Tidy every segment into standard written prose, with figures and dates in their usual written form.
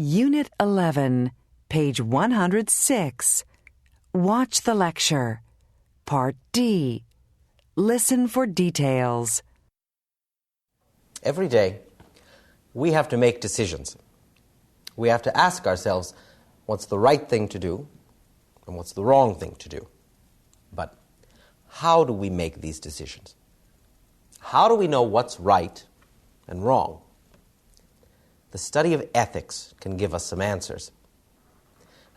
Unit 11, page 106. Watch the lecture. Part D. Listen for details. Every day, we have to make decisions. We have to ask ourselves what's the right thing to do and what's the wrong thing to do. But how do we make these decisions? How do we know what's right and wrong? The study of ethics can give us some answers.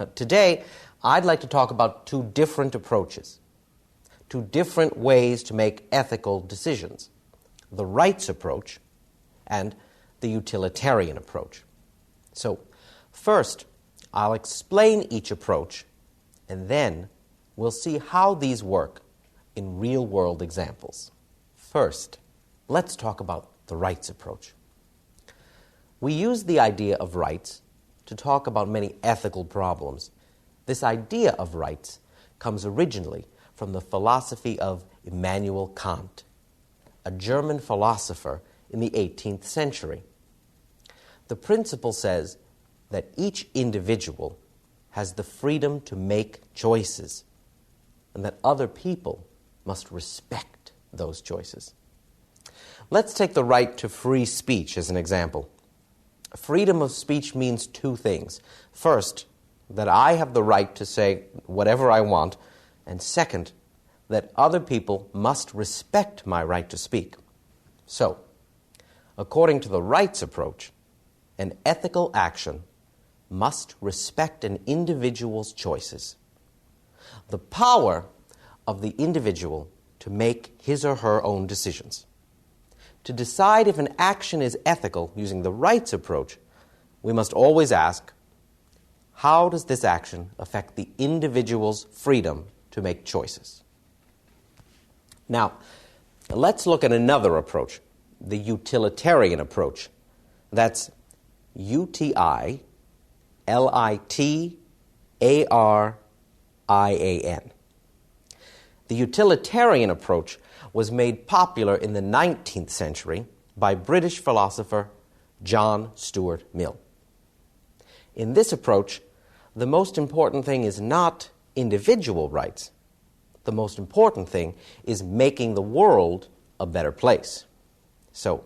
Now, today, I'd like to talk about two different approaches, two different ways to make ethical decisions: the rights approach and the utilitarian approach. So, first, I'll explain each approach, and then we'll see how these work in real-world examples. First, let's talk about the rights approach. We use the idea of rights to talk about many ethical problems. This idea of rights comes originally from the philosophy of Immanuel Kant, a German philosopher in the 18th century. The principle says that each individual has the freedom to make choices, and that other people must respect those choices. Let's take the right to free speech as an example. Freedom of speech means two things. First, that I have the right to say whatever I want, and second, that other people must respect my right to speak. So, according to the rights approach, an ethical action must respect an individual's choices. The power of the individual to make his or her own decisions. To decide if an action is ethical using the rights approach, we must always ask, how does this action affect the individual's freedom to make choices? Now, let's look at another approach, the utilitarian approach. That's UTILITARIAN. The utilitarian approach was made popular in the 19th century by British philosopher John Stuart Mill. In this approach, the most important thing is not individual rights. The most important thing is making the world a better place. So,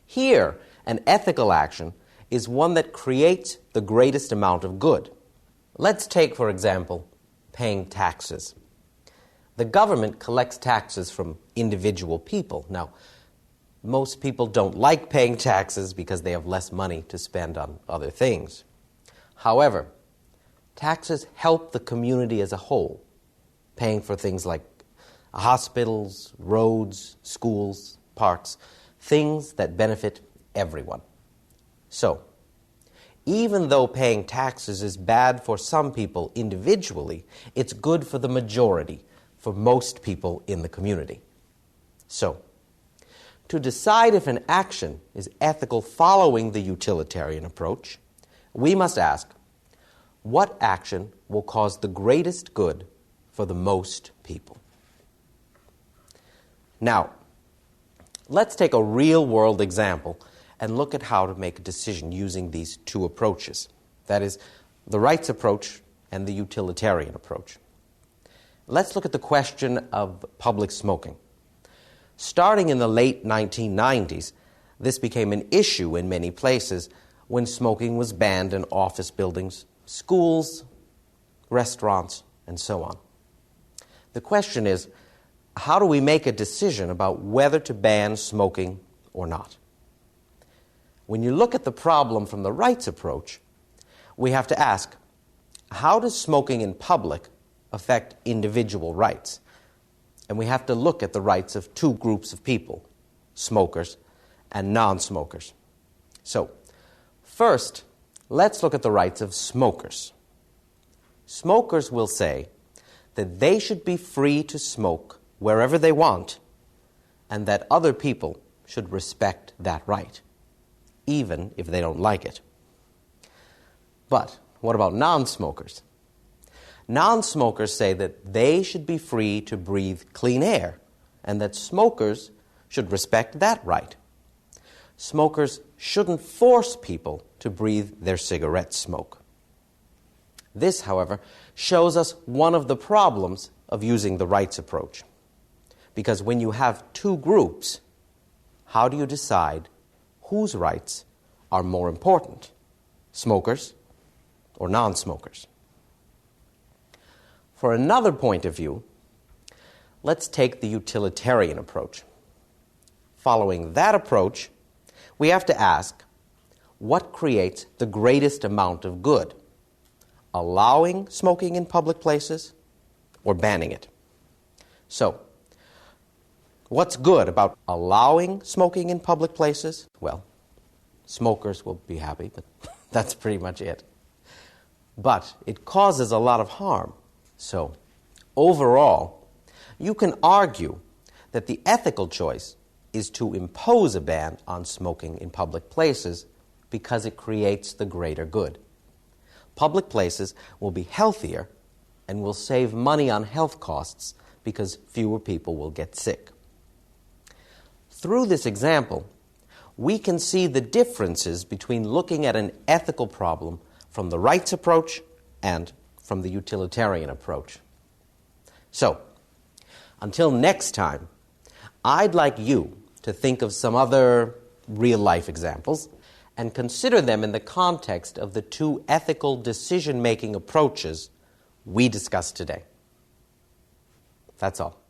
here, an ethical action is one that creates the greatest amount of good. Let's take, for example, paying taxes. The government collects taxes from individual people. Now, most people don't like paying taxes because they have less money to spend on other things. However, taxes help the community as a whole, paying for things like hospitals, roads, schools, parks, things that benefit everyone. So, even though paying taxes is bad for some people individually, it's good for the majority, for most people in the community. So, to decide if an action is ethical following the utilitarian approach, we must ask, what action will cause the greatest good for the most people? Now, let's take a real-world example and look at how to make a decision using these two approaches. That is, the rights approach and the utilitarian approach. Let's look at the question of public smoking. Starting in the late 1990s, this became an issue in many places when smoking was banned in office buildings, schools, restaurants, and so on. The question is, how do we make a decision about whether to ban smoking or not? When you look at the problem from the rights approach, we have to ask, how does smoking in public affect individual rights? And we have to look at the rights of two groups of people, smokers and non-smokers. So, first, let's look at the rights of smokers. Smokers will say that they should be free to smoke wherever they want, and that other people should respect that right, even if they don't like it. But what about non-smokers? Non-smokers say that they should be free to breathe clean air, and that smokers should respect that right. Smokers shouldn't force people to breathe their cigarette smoke. This, however, shows us one of the problems of using the rights approach. Because when you have two groups, how do you decide whose rights are more important, smokers or non-smokers? For another point of view, let's take the utilitarian approach. Following that approach, we have to ask, what creates the greatest amount of good? Allowing smoking in public places or banning it? So, what's good about allowing smoking in public places? Well, smokers will be happy, but that's pretty much it. But it causes a lot of harm. So, overall, you can argue that the ethical choice is to impose a ban on smoking in public places because it creates the greater good. Public places will be healthier and will save money on health costs because fewer people will get sick. Through this example, we can see the differences between looking at an ethical problem from the rights approach and from the utilitarian approach. So, until next time, I'd like you to think of some other real-life examples and consider them in the context of the two ethical decision-making approaches we discussed today. That's all.